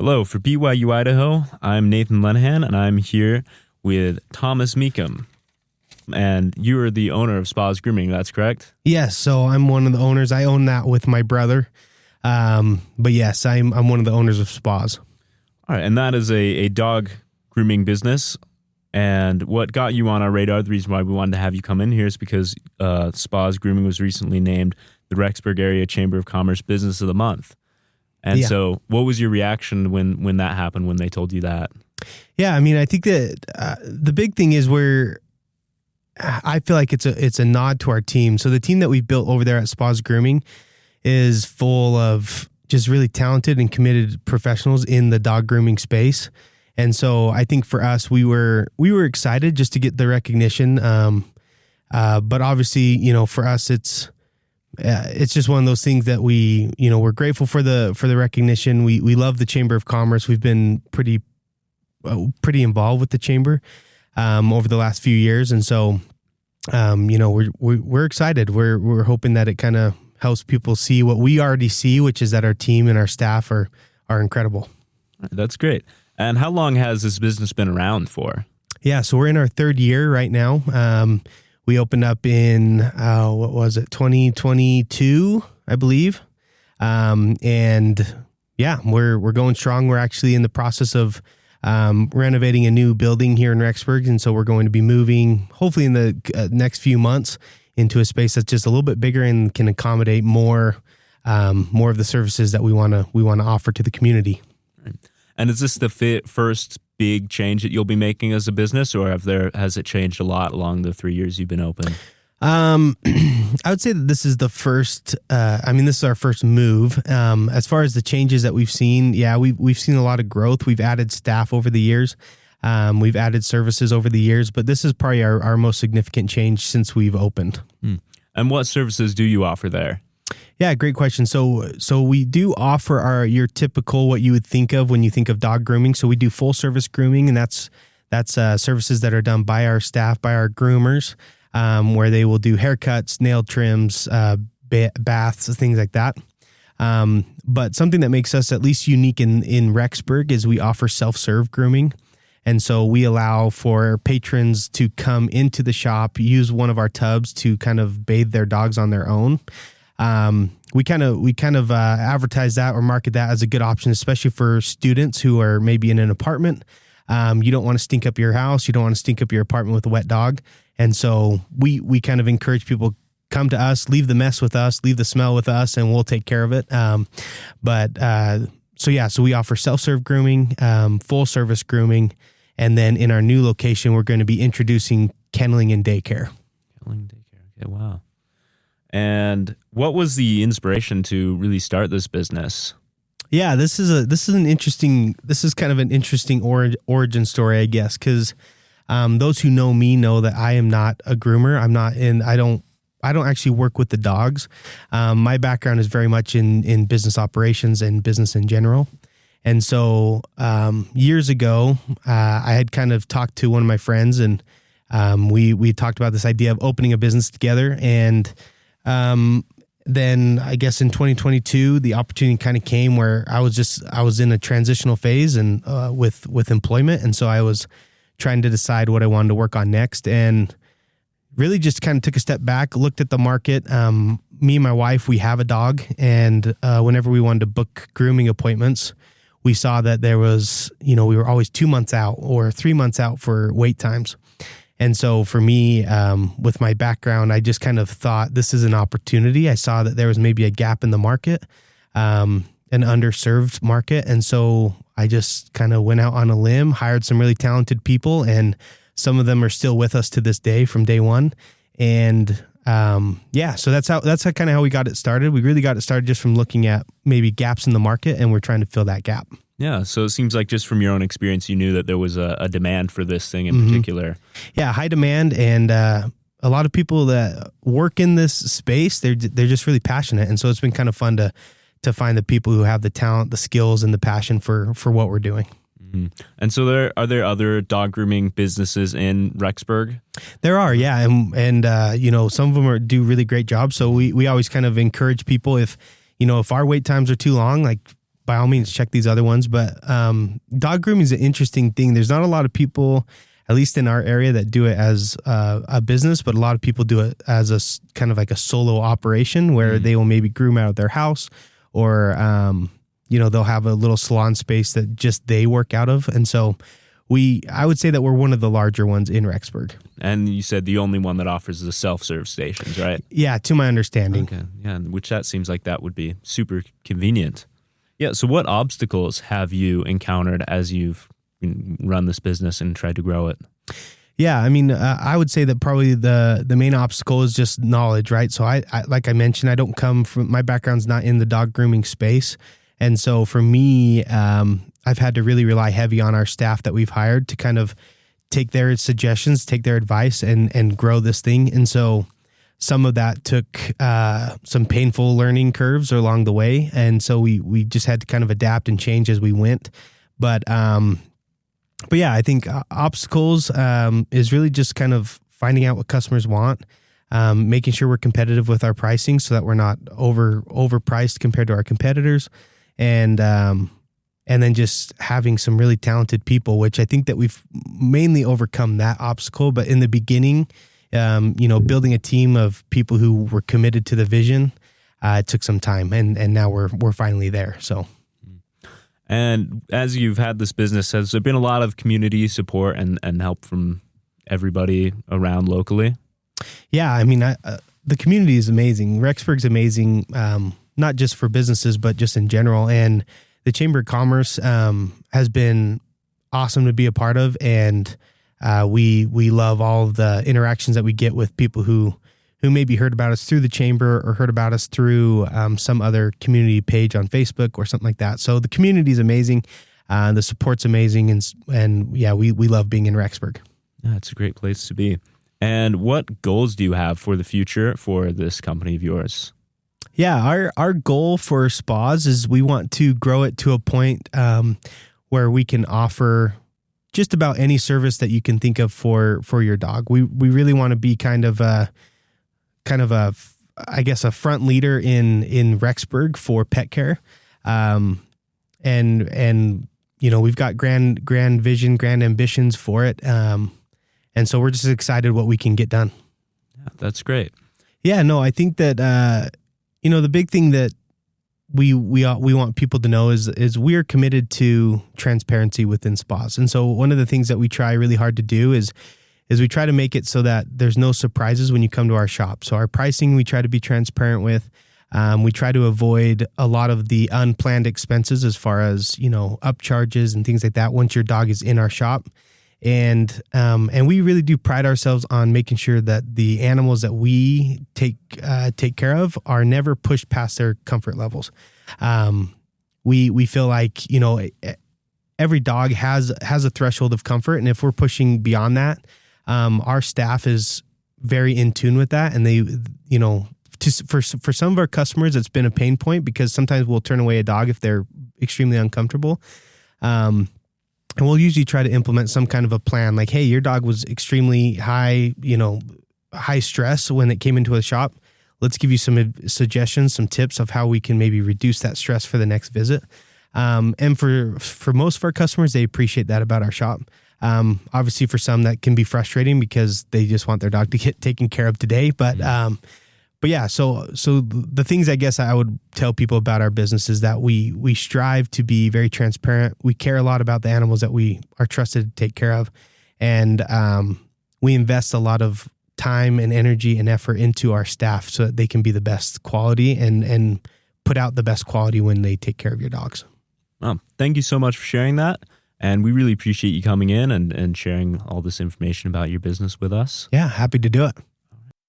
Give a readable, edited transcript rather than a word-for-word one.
Hello, for BYU-Idaho, I'm Nathan Lenahan, and I'm here with Thomas Mecham. And you are the owner of Spaws Grooming, that's correct? Yes, so I'm one of the owners. I own that with my brother. But yes, I'm one of the owners of Spaws. All right, and that is a dog grooming business. And what got you on our radar, the reason why we wanted to have you come in here is because Spaws Grooming was recently named the Rexburg Area Chamber of Commerce Business of the Month. And so what was your reaction when that happened, when they told you that? Yeah, I mean, I think that the big thing is I feel like it's a nod to our team. So the team that we built over there at Spaws Grooming is full of just really talented and committed professionals in the dog grooming space. And so I think for us, we were excited just to get the recognition. But obviously, for us, it's just one of those things that we're grateful for the recognition. We love the Chamber of Commerce. We've been pretty involved with the chamber over the last few years, and so we're excited. We're hoping that it kind of helps people see what we already see, which is that our team and our staff are incredible. That's great. And how long has this business been around for? Yeah, so we're in our third year right now. We opened up in 2022, I believe. And yeah, we're going strong. We're actually in the process of renovating a new building here in Rexburg, and so we're going to be moving, hopefully in the next few months, into a space that's just a little bit bigger and can accommodate more of the services that we want to offer to the community. Right. And is this the first big change that you'll be making as a business, or has it changed a lot along the 3 years you've been open? I would say that this is the first. This is our first move. As far as the changes that we've seen, we've seen a lot of growth. We've added staff over the years. We've added services over the years, but this is probably our most significant change since we've opened. And what services do you offer there? Yeah, great question. So we do offer your typical, what you would think of when you think of dog grooming. So we do full service grooming, and that's services that are done by our staff, by our groomers, where they will do haircuts, nail trims, baths, things like that. But something that makes us at least unique in Rexburg is we offer self-serve grooming. And so we allow for patrons to come into the shop, use one of our tubs to kind of bathe their dogs on their own. We kind of advertise that or market that as a good option, especially for students who are maybe in an apartment. You don't want to stink up your house. You don't want to stink up your apartment with a wet dog. And so we kind of encourage people, come to us, leave the mess with us, leave the smell with us, and we'll take care of it. So we offer self-serve grooming, full service grooming. And then in our new location, we're going to be introducing kenneling and daycare. Kenneling and daycare. Okay, wow. And what was the inspiration to really start this business? Yeah, this is kind of an interesting origin story, I guess, because those who know me know that I am not a groomer. I don't actually work with the dogs. My background is very much in business operations and business in general. And so years ago, I had kind of talked to one of my friends, and we talked about this idea of opening a business together. And then I guess in 2022, the opportunity kind of came where I was in a transitional phase and with employment. And so I was trying to decide what I wanted to work on next, and really just kind of took a step back, looked at the market. Me and my wife, we have a dog, and whenever we wanted to book grooming appointments, we saw that there was, we were always 2 months out or 3 months out for wait times. And so for me, with my background, I just kind of thought this is an opportunity. I saw that there was maybe a gap in the market, an underserved market. And so I just kind of went out on a limb, hired some really talented people, and some of them are still with us to this day from day one. And so that's kind of how we got it started. We really got it started just from looking at maybe gaps in the market, and we're trying to fill that gap. Yeah, so it seems like just from your own experience, you knew that there was a demand for this thing in particular. Yeah, high demand, and a lot of people that work in this space, they're just really passionate, and so it's been kind of fun to find the people who have the talent, the skills, and the passion for what we're doing. Mm-hmm. And so are there other dog grooming businesses in Rexburg? There are, yeah, and some of them do really great jobs. So we always kind of encourage people, if our wait times are too long, like, by all means, check these other ones. But dog grooming is an interesting thing. There's not a lot of people, at least in our area, that do it as a business, but a lot of people do it as a kind of like a solo operation where they will maybe groom out of their house, or they'll have a little salon space that just they work out of. And so I would say that we're one of the larger ones in Rexburg. And you said the only one that offers the self-serve stations, right? Yeah, to my understanding. Okay, yeah, which that seems like that would be super convenient. Yeah, so what obstacles have you encountered as you've run this business and tried to grow it? Yeah, I mean, I would say that probably the main obstacle is just knowledge, right? So I like I mentioned, I don't come from, my background's not in the dog grooming space. And so for me, I've had to really rely heavy on our staff that we've hired to kind of take their suggestions, take their advice, and grow this thing. And so some of that took some painful learning curves along the way. And so we just had to kind of adapt and change as we went. But yeah, I think obstacles is really just kind of finding out what customers want, making sure we're competitive with our pricing so that we're not overpriced compared to our competitors. And then just having some really talented people, which I think that we've mainly overcome that obstacle. But in the beginning, building a team of people who were committed to the vision, it took some time, and now we're finally there. So, and as you've had this business, has there been a lot of community support and help from everybody around locally? Yeah, I mean, the community is amazing. Rexburg's amazing. Not just for businesses, but just in general. And the Chamber of Commerce has been awesome to be a part of. And we love all of the interactions that we get with people who maybe heard about us through the Chamber or heard about us through some other community page on Facebook or something like that. So the community is amazing. The support's amazing. And yeah, we love being in Rexburg. Yeah, it's a great place to be. And what goals do you have for the future for this company of yours? Yeah, our goal for Spaws is we want to grow it to a point where we can offer just about any service that you can think of for your dog. We really want to be kind of a I guess a front leader in Rexburg for pet care, and we've got grand vision, grand ambitions for it, and so we're just excited what we can get done. Yeah, that's great. Yeah, no, I think that. The big thing that we want people to know is we are committed to transparency within Spaws. And so one of the things that we try really hard to do is we try to make it so that there's no surprises when you come to our shop. So our pricing, we try to be transparent with. We try to avoid a lot of the unplanned expenses as far as, upcharges and things like that once your dog is in our shop. And we really do pride ourselves on making sure that the animals that we take care of are never pushed past their comfort levels. We feel like, every dog has a threshold of comfort. And if we're pushing beyond that, our staff is very in tune with that. And they, for some of our customers, it's been a pain point because sometimes we'll turn away a dog if they're extremely uncomfortable. And we'll usually try to implement some kind of a plan like, hey, your dog was extremely high stress when it came into a shop. Let's give you some suggestions, some tips of how we can maybe reduce that stress for the next visit. And for most of our customers, they appreciate that about our shop. Obviously, for some, that can be frustrating because they just want their dog to get taken care of today. But yeah, so the things I guess I would tell people about our business is that we strive to be very transparent. We care a lot about the animals that we are trusted to take care of. And we invest a lot of time and energy and effort into our staff so that they can be the best quality and put out the best quality when they take care of your dogs. Well, thank you so much for sharing that. And we really appreciate you coming in and sharing all this information about your business with us. Yeah, happy to do it.